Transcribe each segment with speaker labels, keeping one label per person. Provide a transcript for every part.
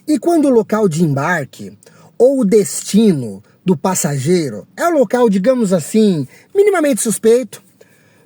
Speaker 1: E quando o local de embarque ou o destino do passageiro é um local, digamos assim, minimamente suspeito,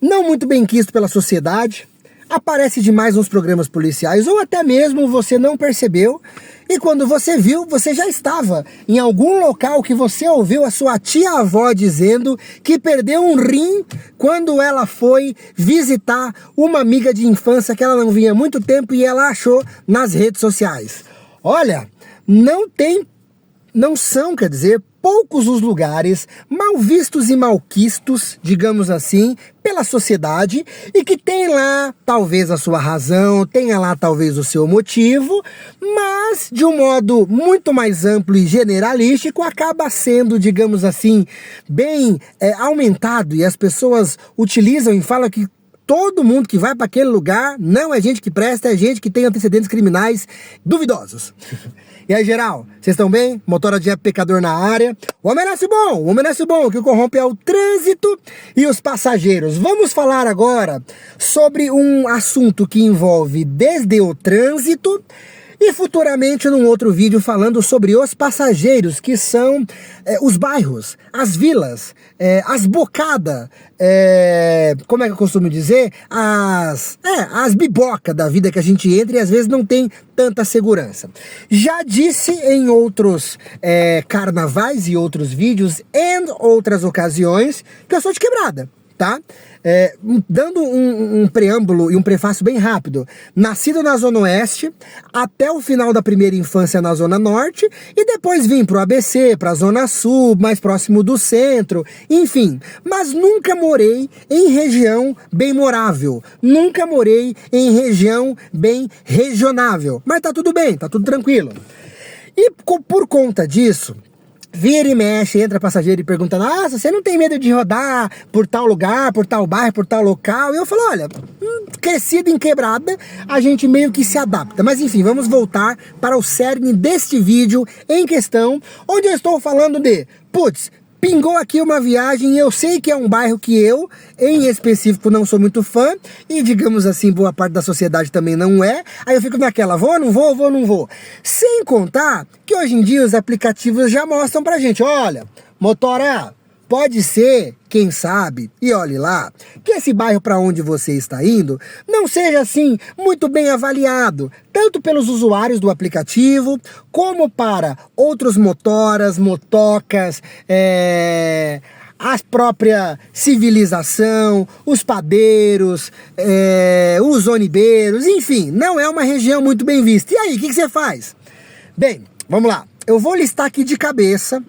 Speaker 1: não muito bem quisto pela sociedade, aparece demais nos programas policiais ou até mesmo você não percebeu e quando você viu, você já estava em algum local que você ouviu a sua tia-avó dizendo que perdeu um rim quando ela foi visitar uma amiga de infância que ela não via há muito tempo e ela achou nas redes sociais. Olha, não são, quer dizer, poucos os lugares mal vistos e malquistos, digamos assim, pela sociedade e que tem lá talvez a sua razão, tenha lá talvez o seu motivo, mas de um modo muito mais amplo e generalístico acaba sendo, digamos assim, bem aumentado e as pessoas utilizam e falam que todo mundo que vai para aquele lugar não é gente que presta, é gente que tem antecedentes criminais duvidosos. E aí, geral, vocês estão bem? Motora de pecador na área. O homem nasce bom, o que corrompe é o trânsito e os passageiros. Vamos falar agora sobre um assunto que envolve desde o trânsito e futuramente num outro vídeo falando sobre os passageiros, que são os bairros, as vilas, as bocadas, como é que eu costumo dizer? As bibocas da vida que a gente entra e às vezes não tem tanta segurança. Já disse em outros carnavais e outros vídeos, em outras ocasiões, que eu sou de quebrada. Tá? Dando um preâmbulo e um prefácio bem rápido, nascido na Zona Oeste, até o final da primeira infância na Zona Norte, e depois vim pro ABC, pra Zona Sul, mais próximo do centro, enfim, mas nunca morei em região bem morável, nunca morei em região bem regionável, mas tá tudo bem, tá tudo tranquilo. E por conta disso, vira e mexe, entra passageiro e pergunta: nossa, você não tem medo de rodar por tal lugar, por tal bairro, por tal local? E eu falo: olha, crescido em quebrada, a gente meio que se adapta. Mas enfim, vamos voltar para o cerne deste vídeo em questão, onde eu estou falando de, pingou aqui uma viagem e eu sei que é um bairro que eu, em específico, não sou muito fã e, digamos assim, boa parte da sociedade também não é. Aí eu fico naquela, vou, não vou, vou, não vou. Sem contar que hoje em dia os aplicativos já mostram pra gente, olha, motora, pode ser, quem sabe, e olhe lá, que esse bairro para onde você está indo não seja assim muito bem avaliado, tanto pelos usuários do aplicativo, como para outros motoras, motocas, a própria civilização, os padeiros, os onibeiros, enfim, não é uma região muito bem vista. E aí, o que você faz? Bem, vamos lá, eu vou listar aqui de cabeça.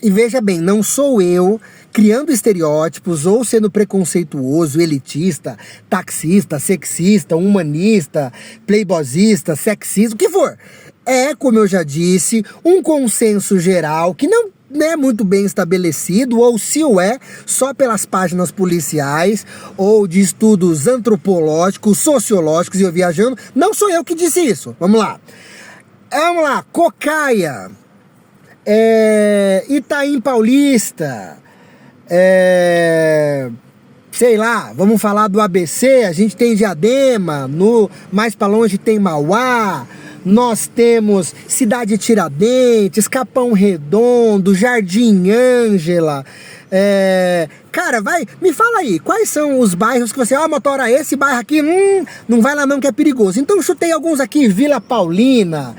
Speaker 1: E veja bem, não sou eu criando estereótipos ou sendo preconceituoso, elitista, taxista, sexista, humanista, playboyzista, sexista, o que for. É, como eu já disse, um consenso geral que não é muito bem estabelecido, ou se o é, só pelas páginas policiais ou de estudos antropológicos, sociológicos, e eu viajando. Não sou eu que disse isso. Vamos lá. Cocaia. Itaim Paulista, sei lá, vamos falar do ABC, a gente tem Diadema, mais para longe tem Mauá, nós temos Cidade Tiradentes, Capão Redondo, Jardim Ângela, cara, me fala aí, quais são os bairros que você, motora, esse bairro aqui, não vai lá não que é perigoso. Então chutei alguns aqui, Vila Paulina,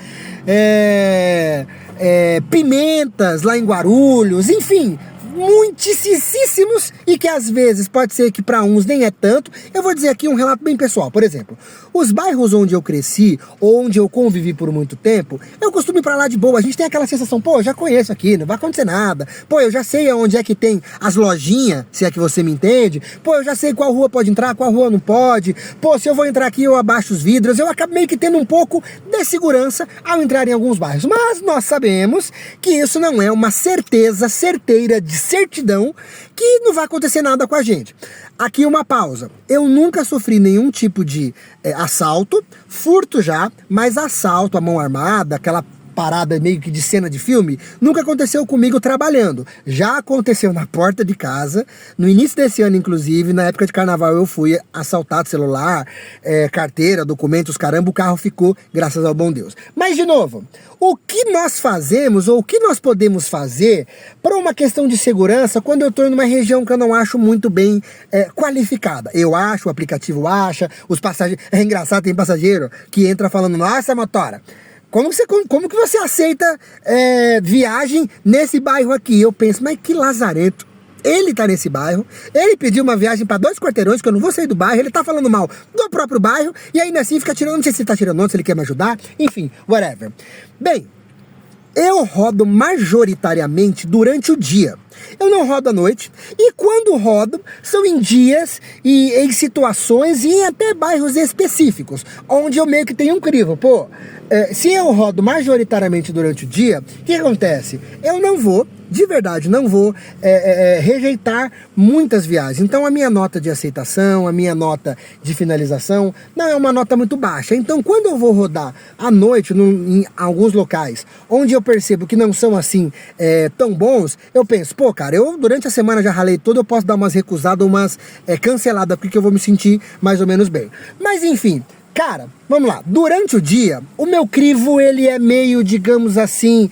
Speaker 1: Pimentas, lá em Guarulhos, enfim, muitíssimos, e que às vezes pode ser que para uns nem é tanto. Eu vou dizer aqui um relato bem pessoal. Por exemplo, os bairros onde eu cresci, onde eu convivi por muito tempo, eu costumo ir para lá de boa. A gente tem aquela sensação, já conheço aqui, não vai acontecer nada. Eu já sei onde é que tem as lojinhas, se é que você me entende. Eu já sei qual rua pode entrar, qual rua não pode. Se eu vou entrar aqui, eu abaixo os vidros. Eu acabo meio que tendo um pouco de segurança ao entrar em alguns bairros. Mas nós sabemos que isso não é uma certeira de certidão, que não vai acontecer nada com a gente. Aqui uma pausa. Eu nunca sofri nenhum tipo de assalto, furto já, mas assalto, a mão armada, aquela parada meio que de cena de filme, nunca aconteceu comigo trabalhando. Já aconteceu na porta de casa, no início desse ano, inclusive, na época de carnaval eu fui assaltado celular, carteira, documentos, caramba, o carro ficou, graças ao bom Deus. Mas, de novo, o que nós fazemos, ou o que nós podemos fazer para uma questão de segurança quando eu estou em uma região que eu não acho muito bem qualificada? Eu acho, o aplicativo acha, os passageiros... É engraçado, tem passageiro que entra falando, nossa, motora, como que você aceita viagem nesse bairro aqui? Eu penso, mas que lazarento. Ele tá nesse bairro, ele pediu uma viagem para 2 quarteirões, que eu não vou sair do bairro, ele tá falando mal do próprio bairro, e ainda assim fica tirando, não sei se ele tá tirando onda, se ele quer me ajudar, enfim, whatever. Bem, eu rodo majoritariamente durante o dia. Eu não rodo à noite, e quando rodo, são em dias e em situações e em até bairros específicos, onde eu meio que tenho um crivo. Pô, se eu rodo majoritariamente durante o dia, o que acontece? Eu não vou, de verdade, não vou rejeitar muitas viagens. Então a minha nota de aceitação, a minha nota de finalização, não é uma nota muito baixa. Então quando eu vou rodar à noite em alguns locais, onde eu percebo que não são assim tão bons, eu penso, pô, cara, eu durante a semana já ralei tudo, eu posso dar umas recusadas, umas canceladas, porque eu vou me sentir mais ou menos bem. Mas enfim, cara, vamos lá. Durante o dia, o meu crivo, ele é meio, digamos assim,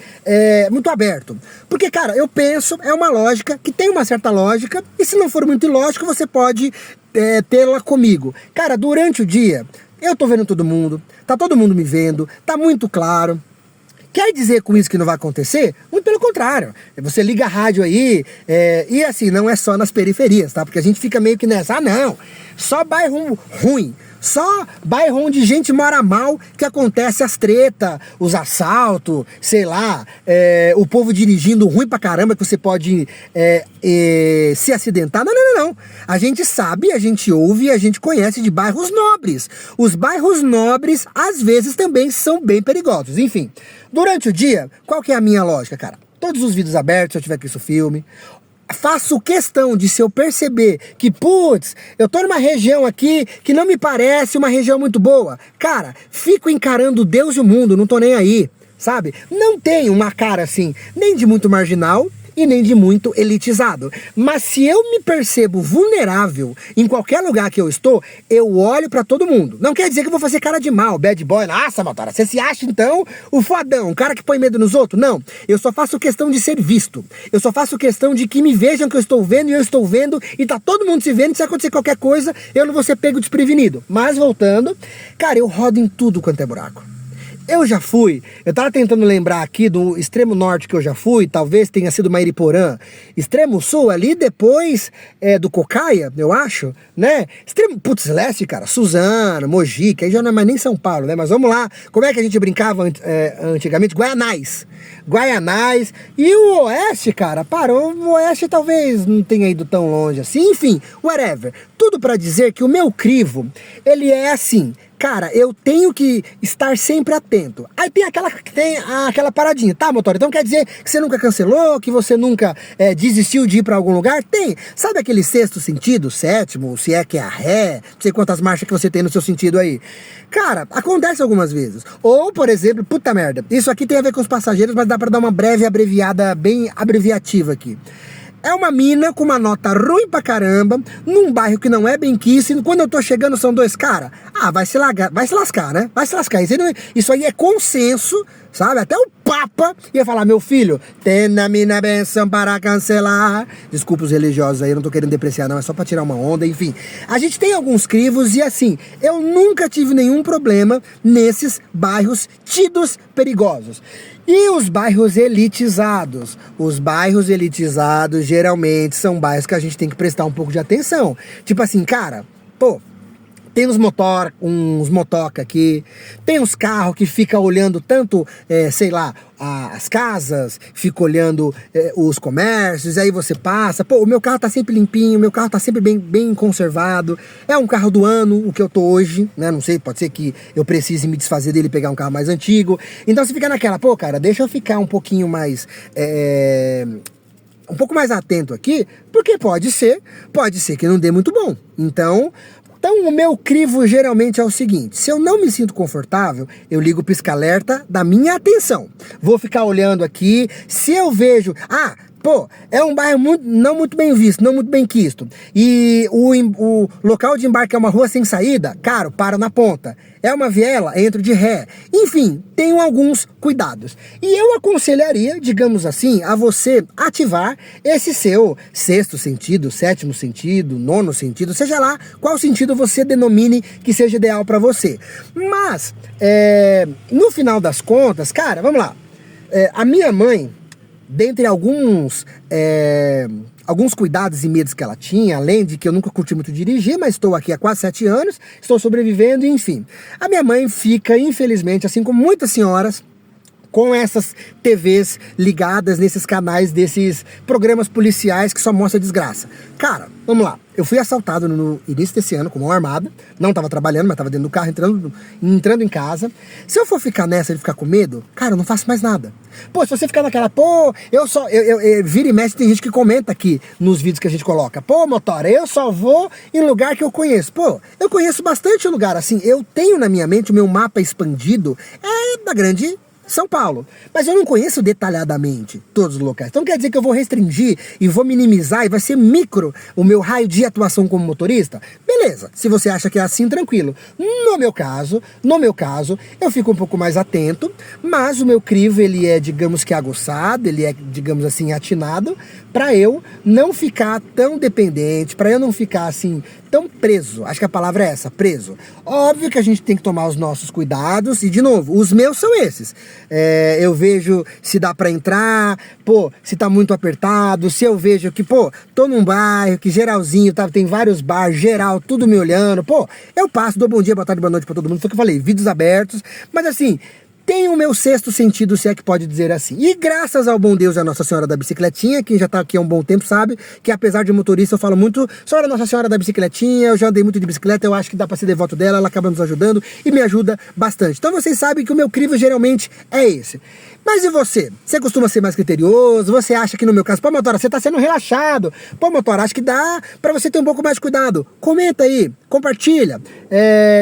Speaker 1: muito aberto. Porque, cara, eu penso, é uma lógica, que tem uma certa lógica, e se não for muito ilógica, você pode tê-la comigo. Cara, durante o dia, eu tô vendo todo mundo, tá todo mundo me vendo, tá muito claro. Quer dizer com isso que não vai acontecer? Muito pelo contrário. Você liga a rádio aí, e assim, não é só nas periferias, tá? Porque a gente fica meio que nessa, não, só bairro ruim. Só bairro onde gente mora mal, que acontece as tretas, os assaltos, sei lá, o povo dirigindo ruim pra caramba, que você pode se acidentar. Não. A gente sabe, a gente ouve, a gente conhece de bairros nobres. Os bairros nobres, às vezes, também são bem perigosos. Enfim, durante o dia, qual que é a minha lógica, cara? Todos os vidros abertos, se eu tiver com isso filme. Faço questão de, se eu perceber que, putz, eu tô numa região aqui que não me parece uma região muito boa, cara, fico encarando Deus e o mundo, não tô nem aí, sabe? Não tenho uma cara assim, nem de muito marginal e nem de muito elitizado. Mas se eu me percebo vulnerável em qualquer lugar que eu estou, eu olho pra todo mundo. Não quer dizer que eu vou fazer cara de mal, bad boy. Nossa, motora, você se acha então o fodão, o cara que põe medo nos outros? Não, eu só faço questão de ser visto. Eu só faço questão de que me vejam que eu estou vendo, e eu estou vendo, e tá todo mundo se vendo, e se acontecer qualquer coisa, eu não vou ser pego desprevenido. Mas voltando, cara, eu rodo em tudo quanto é buraco. Eu já fui, eu tava tentando lembrar aqui do extremo norte que eu já fui, talvez tenha sido Mairiporã, extremo sul ali depois do Cocaia, eu acho, né? Extremo, putz, leste, cara, Suzano, Mogi, que aí já não é mais nem São Paulo, né? Mas vamos lá, como é que a gente brincava antigamente? Guaianais, e o oeste, cara, parou, o oeste talvez não tenha ido tão longe assim, enfim, whatever. Tudo pra dizer que o meu crivo, ele é assim, cara, eu tenho que estar sempre atento. Aí tem aquela paradinha, tá, motor? Então quer dizer que você nunca cancelou, que você nunca desistiu de ir pra algum lugar? Tem. Sabe aquele sexto sentido, sétimo, se é que é a ré, não sei quantas marchas que você tem no seu sentido aí. Cara, acontece algumas vezes. Ou, por exemplo, puta merda, isso aqui tem a ver com os passageiros, mas dá pra dar uma breve abreviada, bem abreviativa aqui. É uma mina com uma nota ruim pra caramba, num bairro que não é bem quisto, e quando eu tô chegando são 2 caras. Ah, vai se lascar, né? Vai se lascar. Isso aí é consenso, sabe? Até o Papa ia falar, meu filho, tem na minha benção para cancelar. Desculpa os religiosos aí, eu não tô querendo depreciar não, é só pra tirar uma onda, enfim. A gente tem alguns crivos e assim, eu nunca tive nenhum problema nesses bairros tidos perigosos. E os bairros elitizados? Os bairros elitizados geralmente são bairros que a gente tem que prestar um pouco de atenção. Tipo assim, cara, pô, tem uns motoca aqui, tem uns carros que ficam olhando tanto, sei lá, as casas, fica olhando os comércios, aí você passa, pô, o meu carro tá sempre limpinho, o meu carro tá sempre bem conservado, é um carro do ano, o que eu tô hoje, né, não sei, pode ser que eu precise me desfazer dele e pegar um carro mais antigo, então você fica naquela, pô, cara, deixa eu ficar um pouquinho mais... um pouco mais atento aqui, porque pode ser que não dê muito bom. Então, Então o meu crivo geralmente é o seguinte: se eu não me sinto confortável, eu ligo o pisca-alerta da minha atenção. Vou ficar olhando aqui, se eu vejo... Pô, é um bairro não muito bem visto, não muito bem quisto. E o local de embarque é uma rua sem saída, caro, para na ponta. É uma viela, entro de ré. Enfim, tenho alguns cuidados. E eu aconselharia, digamos assim, a você ativar esse seu sexto sentido, sétimo sentido, nono sentido, seja lá qual sentido você denomine que seja ideal para você. Mas, no final das contas, cara, vamos lá. A minha mãe, dentre alguns cuidados e medos que ela tinha, além de que eu nunca curti muito dirigir, mas estou aqui há quase 7 anos, estou sobrevivendo, enfim. A minha mãe fica, infelizmente, assim como muitas senhoras, com essas TVs ligadas nesses canais, desses programas policiais que só mostram desgraça. Cara, vamos lá. Eu fui assaltado no início desse ano com mão armada. Não estava trabalhando, mas estava dentro do carro, entrando em casa. Se eu for ficar nessa de ficar com medo, cara, eu não faço mais nada. Pô, se você ficar naquela, vira e mexe, tem gente que comenta aqui nos vídeos que a gente coloca. Pô, motora, eu só vou em lugar que eu conheço. Pô, eu conheço bastante lugar, assim, eu tenho na minha mente o meu mapa expandido, da grande São Paulo, mas eu não conheço detalhadamente todos os locais. Então quer dizer que eu vou restringir e vou minimizar e vai ser micro o meu raio de atuação como motorista? Beleza, se você acha que é assim, tranquilo. No meu caso, eu fico um pouco mais atento, mas o meu crivo, ele é, digamos que aguçado, ele é, digamos assim, atinado, para eu não ficar tão dependente, para eu não ficar assim, tão preso. Acho que a palavra é essa, preso. Óbvio que a gente tem que tomar os nossos cuidados, e de novo, os meus são esses. Eu vejo se dá pra entrar, pô, se tá muito apertado, se eu vejo que, pô, tô num bairro que geralzinho, tá, tem vários bares, geral, tudo me olhando, pô, eu passo, dou bom dia, boa tarde, boa noite pra todo mundo, foi o que eu falei, vídeos abertos, mas assim, tem o meu sexto sentido, se é que pode dizer assim. E graças ao bom Deus e a Nossa Senhora da Bicicletinha, quem já tá aqui há um bom tempo sabe que apesar de motorista eu falo muito sobre a Nossa Senhora da Bicicletinha, eu já andei muito de bicicleta, eu acho que dá pra ser devoto dela, ela acaba nos ajudando e me ajuda bastante. Então vocês sabem que o meu crivo geralmente é esse. Mas e você? Você costuma ser mais criterioso? Você acha que no meu caso, pô, motora, você tá sendo relaxado. Pô, motora, acho que dá pra você ter um pouco mais de cuidado. Comenta aí, compartilha.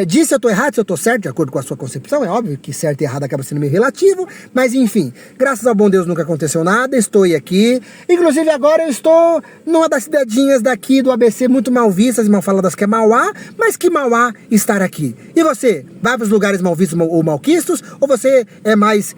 Speaker 1: Diz se eu tô errado, se eu tô certo, de acordo com a sua concepção. É óbvio que certo e errado acaba sendo meio relativo. Mas enfim, graças ao bom Deus nunca aconteceu nada, estou aqui. Inclusive agora eu estou numa das cidadinhas daqui do ABC muito mal vistas e mal faladas, que é Mauá. Mas que Mauá estar aqui. E você? Vai pros lugares mal vistos ou malquistos? Ou você é mais...